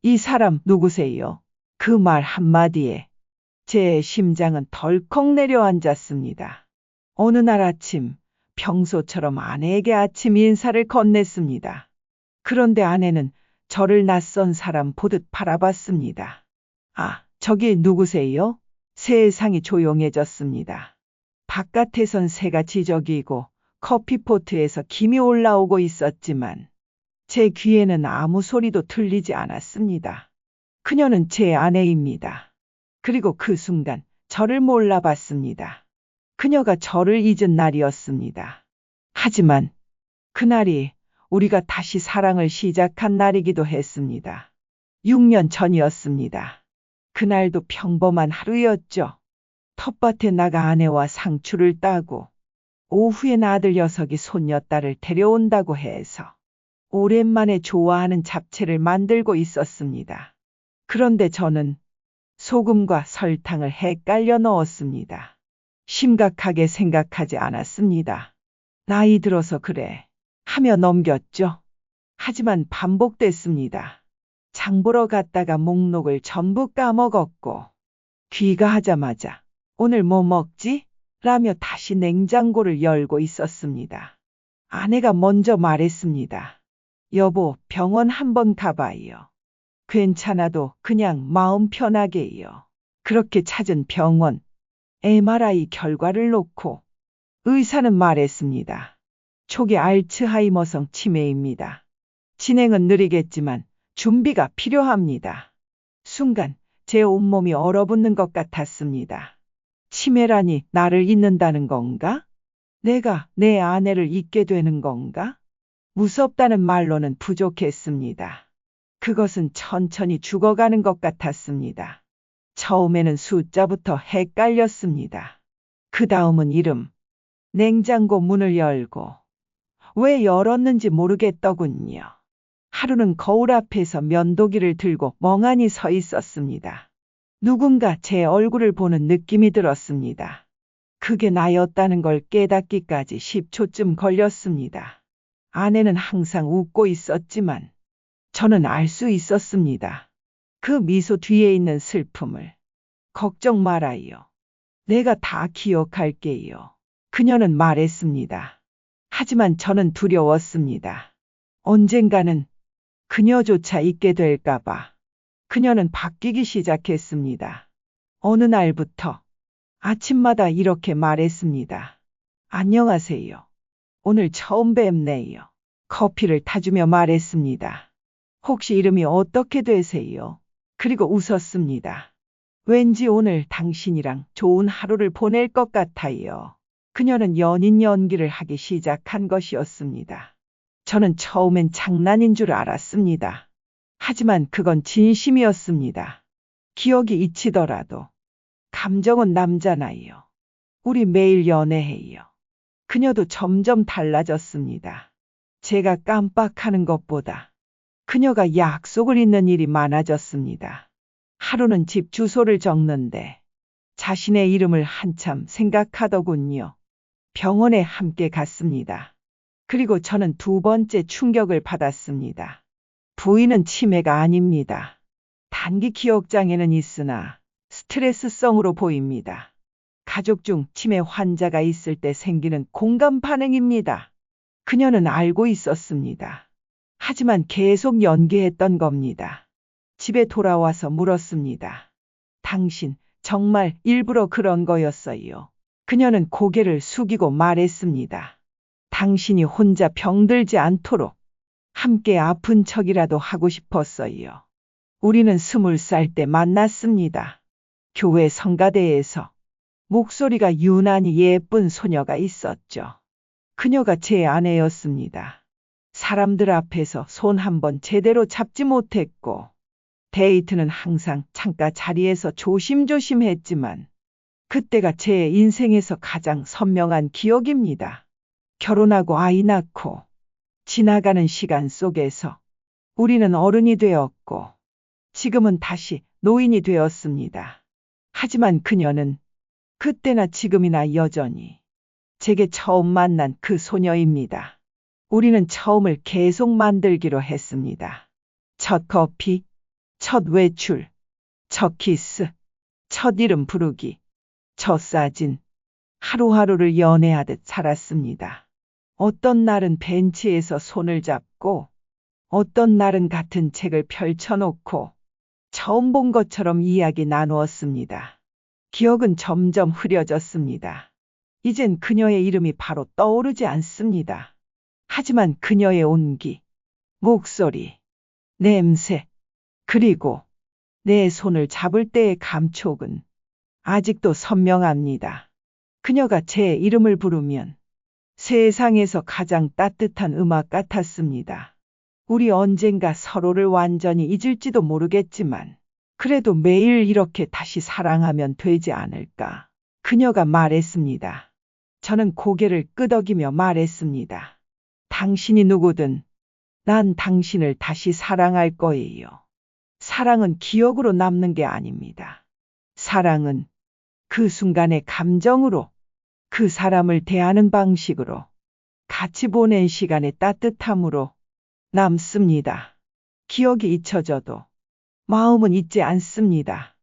이 사람 누구세요? 그 말 한마디에 제 심장은 덜컥 내려앉았습니다. 어느 날 아침, 평소처럼 아내에게 아침 인사를 건넸습니다. 그런데 아내는 저를 낯선 사람 보듯 바라봤습니다. 아, 저기 누구세요? 세상이 조용해졌습니다. 바깥에선 새가 지저귀고 커피포트에서 김이 올라오고 있었지만 제 귀에는 아무 소리도 들리지 않았습니다. 그녀는 제 아내입니다. 그리고 그 순간 저를 몰라봤습니다. 그녀가 저를 잊은 날이었습니다. 하지만 그날이 우리가 다시 사랑을 시작한 날이기도 했습니다. 6년 전이었습니다. 그날도 평범한 하루였죠. 텃밭에 나가 아내와 상추를 따고 오후엔 아들 녀석이 손녀딸을 데려온다고 해서 오랜만에 좋아하는 잡채를 만들고 있었습니다. 그런데 저는 소금과 설탕을 헷갈려 넣었습니다. 심각하게 생각하지 않았습니다. 나이 들어서 그래 하며 넘겼죠. 하지만 반복됐습니다. 장 보러 갔다가 목록을 전부 까먹었고 귀가하자마자 오늘 뭐 먹지? 라며 다시 냉장고를 열고 있었습니다. 아내가 먼저 말했습니다. 여보, 병원 한번 가봐요. 괜찮아도 그냥 마음 편하게요. 그렇게 찾은 병원, MRI 결과를 놓고 의사는 말했습니다. 초기 알츠하이머성 치매입니다. 진행은 느리겠지만 준비가 필요합니다. 순간 제 온몸이 얼어붙는 것 같았습니다. 치매라니 나를 잊는다는 건가? 내가 내 아내를 잊게 되는 건가? 무섭다는 말로는 부족했습니다. 그것은 천천히 죽어가는 것 같았습니다. 처음에는 숫자부터 헷갈렸습니다. 그 다음은 이름. 냉장고 문을 열고 왜 열었는지 모르겠더군요. 하루는 거울 앞에서 면도기를 들고 멍하니 서 있었습니다. 누군가 제 얼굴을 보는 느낌이 들었습니다. 그게 나였다는 걸 깨닫기까지 10초쯤 걸렸습니다. 아내는 항상 웃고 있었지만 저는 알 수 있었습니다. 그 미소 뒤에 있는 슬픔을. 걱정 말아요. 내가 다 기억할게요. 그녀는 말했습니다. 하지만 저는 두려웠습니다. 언젠가는 그녀조차 잊게 될까봐. 그녀는 바뀌기 시작했습니다. 어느 날부터 아침마다 이렇게 말했습니다. 안녕하세요. 오늘 처음 뵙네요. 커피를 타주며 말했습니다. 혹시 이름이 어떻게 되세요? 그리고 웃었습니다. 왠지 오늘 당신이랑 좋은 하루를 보낼 것 같아요. 그녀는 연인 연기를 하기 시작한 것이었습니다. 저는 처음엔 장난인 줄 알았습니다. 하지만 그건 진심이었습니다. 기억이 잊히더라도 감정은 남잖아요. 우리 매일 연애해요. 그녀도 점점 달라졌습니다. 제가 깜빡하는 것보다 그녀가 약속을 잊는 일이 많아졌습니다. 하루는 집 주소를 적는데 자신의 이름을 한참 생각하더군요. 병원에 함께 갔습니다. 그리고 저는 두 번째 충격을 받았습니다. 부인은 치매가 아닙니다. 단기 기억장애는 있으나 스트레스성으로 보입니다. 가족 중 치매 환자가 있을 때 생기는 공감 반응입니다. 그녀는 알고 있었습니다. 하지만 계속 연기했던 겁니다. 집에 돌아와서 물었습니다. 당신 정말 일부러 그런 거였어요. 그녀는 고개를 숙이고 말했습니다. 당신이 혼자 병들지 않도록 함께 아픈 척이라도 하고 싶었어요. 우리는 20살 때 만났습니다. 교회 성가대에서 목소리가 유난히 예쁜 소녀가 있었죠. 그녀가 제 아내였습니다. 사람들 앞에서 손 한번 제대로 잡지 못했고 데이트는 항상 창가 자리에서 조심조심 했지만 그때가 제 인생에서 가장 선명한 기억입니다. 결혼하고 아이 낳고 지나가는 시간 속에서 우리는 어른이 되었고 지금은 다시 노인이 되었습니다. 하지만 그녀는 그때나 지금이나 여전히 제게 처음 만난 그 소녀입니다. 우리는 처음을 계속 만들기로 했습니다. 첫 커피, 첫 외출, 첫 키스, 첫 이름 부르기, 첫 사진. 하루하루를 연애하듯 살았습니다. 어떤 날은 벤치에서 손을 잡고, 어떤 날은 같은 책을 펼쳐놓고, 처음 본 것처럼 이야기 나누었습니다. 기억은 점점 흐려졌습니다. 이젠 그녀의 이름이 바로 떠오르지 않습니다. 하지만 그녀의 온기, 목소리, 냄새, 그리고 내 손을 잡을 때의 감촉은 아직도 선명합니다. 그녀가 제 이름을 부르면 세상에서 가장 따뜻한 음악 같았습니다. 우리 언젠가 서로를 완전히 잊을지도 모르겠지만, 그래도 매일 이렇게 다시 사랑하면 되지 않을까. 그녀가 말했습니다. 저는 고개를 끄덕이며 말했습니다. 당신이 누구든 난 당신을 다시 사랑할 거예요. 사랑은 기억으로 남는 게 아닙니다. 사랑은 그 순간의 감정으로, 그 사람을 대하는 방식으로, 같이 보낸 시간의 따뜻함으로 남습니다. 기억이 잊혀져도 마음은 잊지 않습니다.